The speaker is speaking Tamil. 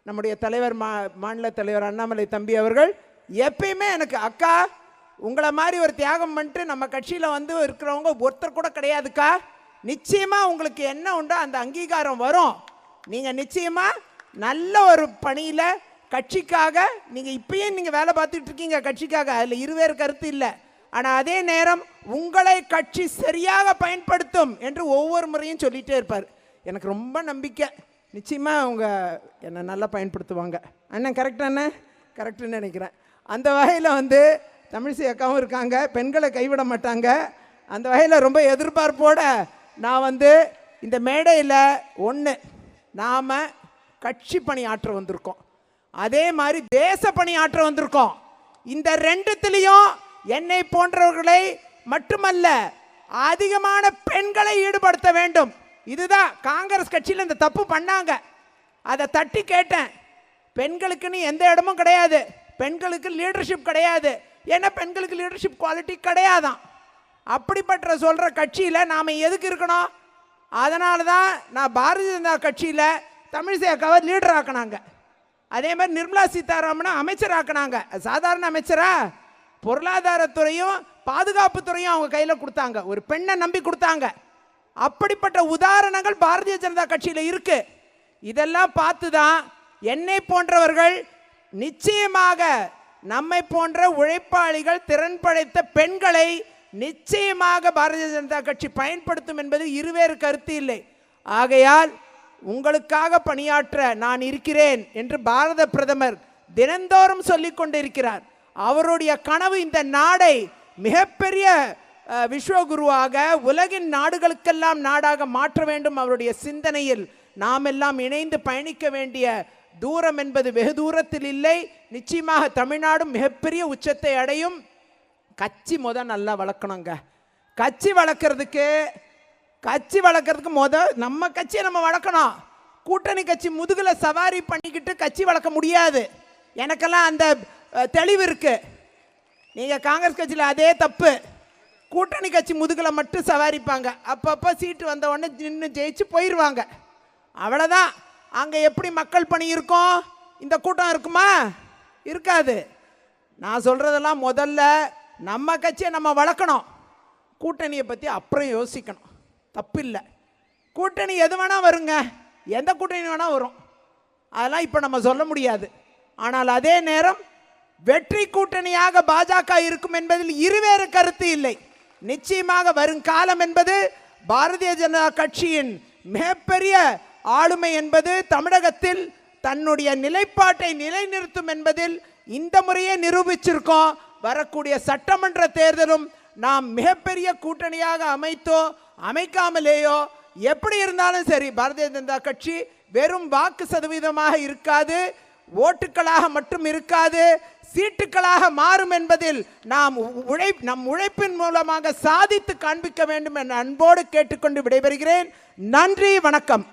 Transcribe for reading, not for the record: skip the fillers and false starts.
நம்முடைய தலைவர் மாநில தலைவர் அண்ணாமலை தம்பி அவர்கள் எப்பயுமே எனக்கு அக்கா உங்களை மாதிரி ஒரு தியாகம் பண்ணிட்டு நம்ம கட்சியில் வந்து இருக்கிறவங்க ஒருத்தர் கூட கிடையாதுக்கா, நிச்சயமாக உங்களுக்கு என்ன உண்டோ அந்த அங்கீகாரம் வரும், நீங்கள் நிச்சயமாக நல்ல ஒரு பணியில் கட்சிக்காக நீங்கள் இப்பயும் நீங்கள் வேலை பார்த்துட்டு இருக்கீங்க கட்சிக்காக, அதில் இருவேறு கருத்து இல்லை. ஆனால் அதே நேரம் உங்களை கட்சி சரியாக பயன்படுத்தும் என்று ஒவ்வொரு முறையும் சொல்லிகிட்டே இருப்பார். எனக்கு ரொம்ப நம்பிக்கை, நிச்சயமாக அவங்க என்னை நல்லா பயன்படுத்துவாங்க. அண்ணன் கரெக்டாக அண்ணன் கரெக்டுன்னு நினைக்கிறேன். அந்த வகையில் வந்து தமிழிசை அக்காவும் இருக்காங்க, பெண்களை கைவிட மாட்டாங்க. அந்த வகையில் ரொம்ப எதிர்பார்ப்போடு நான் வந்து இந்த மேடையில் ஒன்று நாம் கட்சி பணி ஆற்ற வந்திருக்கோம், அதே மாதிரி தேச பணி ஆற்ற வந்திருக்கோம். இந்த ரெண்டுத்திலையும் என்னை போன்றவர்களை மட்டுமல்ல அதிகமான பெண்களை ஈடுபடுத்த வேண்டும். இதுதான் காங்கிரஸ் கட்சியில் இந்த தப்பு பண்ணாங்க, அதை தட்டி கேட்டேன். பெண்களுக்குன்னு எந்த இடமும் கிடையாது, பெண்களுக்கு லீடர்ஷிப் கிடையாது, ஏன்னா பெண்களுக்கு லீடர்ஷிப் குவாலிட்டி கிடையாதான். அப்படிப்பட்ட சொல்கிற கட்சியில் நாம் எதுக்கு இருக்கணும்? அதனால தான் நான் பாரதிய ஜனதா கட்சியில் தமிழிசை அக்காவை லீடர் ஆக்கினாங்க. அதே மாதிரி நிர்மலா சீதாராமனை அமைச்சர் ஆக்கினாங்க. சாதாரண அமைச்சரா? பொருளாதாரத்துறையும் பாதுகாப்புத்துறையும் அவங்க கையில் கொடுத்தாங்க, ஒரு பெண்ணை நம்பி கொடுத்தாங்க. அப்படிப்பட்ட உதாரணங்கள் பாரதிய ஜனதா கட்சியில் இருக்கு. இதெல்லாம் பார்த்து தான் என்னை போன்றவர்கள் நிச்சயமாக நம்மை போன்ற உழைப்பாளிகள் திறன் படைத்த பெண்களை நிச்சயமாக பாரதிய ஜனதா கட்சி பயன்படுத்தும் என்பது இருவேறு கருத்து இல்லை. ஆகையால் உங்களுக்காக பணியாற்ற நான் இருக்கிறேன் என்று பாரத பிரதமர் தினந்தோறும் சொல்லிக் கொண்டிருக்கிறார். அவருடைய கனவு இந்த நாடை மிகப்பெரிய விஸ்வகுருவாக உலகின் நாடுகளுக்கெல்லாம் நாடாக மாற்ற வேண்டும். அவருடைய சிந்தனையில் நாம் எல்லாம் இணைந்து பயணிக்க வேண்டிய தூரம் என்பது வெகு தூரத்தில் இல்லை. நிச்சயமாக தமிழ்நாடும் மிகப்பெரிய உச்சத்தை அடையும். கட்சி நல்லா வளர்க்கணுங்க. கட்சி வளர்க்கறதுக்கு நம்ம கட்சியை நம்ம வளர்க்கணும். கூட்டணி கட்சி முதுகில் சவாரி பண்ணிக்கிட்டு கட்சி வளர்க்க முடியாது. எனக்கெல்லாம் அந்த தெளிவு இருக்கு. நீங்கள் காங்கிரஸ் கட்சியில் அதே தப்பு. கூட்டணி கட்சி முதுகில் மட்டும் சவாரிப்பாங்க, அப்பப்போ சீட்டு வந்த உடனே நின்று ஜெயிச்சு போயிடுவாங்க, அவ்வளோதான். அங்கே எப்படி மக்கள் பணி இருக்கும்? இந்த கூட்டம் இருக்குமா? இருக்காது. நான் சொல்கிறதெல்லாம் முதல்ல நம்ம கட்சியை நம்ம வளர்க்கணும், கூட்டணியை பற்றி அப்புறம் யோசிக்கணும். தப்பில்லை, கூட்டணி எது வேணால் வருங்க, எந்த கூட்டணி வேணால் வரும், அதெல்லாம் இப்போ நம்ம சொல்ல முடியாது. ஆனால் அதே நேரம் வெற்றி கூட்டணியாக பாஜக இருக்கும் என்பதில் இருவேறு கருத்து இல்லை. நிச்சயமாக வருங்காலம் என்பது பாரதிய ஜனதா கட்சியின் மிகப்பெரிய ஆளுமை என்பது தமிழகத்தில் தன்னுடைய நிலைப்பாட்டை நிலைநிறுத்தும் என்பதில் இந்த முறையே நிரூபிச்சிருக்கோம். வரக்கூடிய சட்டமன்ற தேர்தலும் நாம் மிகப்பெரிய கூட்டணியாக அமைத்தோ அமைக்காமலேயோ எப்படி இருந்தாலும் சரி, பாரதிய ஜனதா கட்சி வெறும் வாக்கு சதவீதமாக இருக்காது, ஓட்டுக்களாக மட்டும் இருக்காது, சீட்டுக்களாக மாறும் என்பதில் நம் உழைப்பின் மூலமாக சாதித்து காண்பிக்க வேண்டும் என அன்போடு கேட்டுக்கொண்டு விடைபெறுகிறேன். நன்றி, வணக்கம்.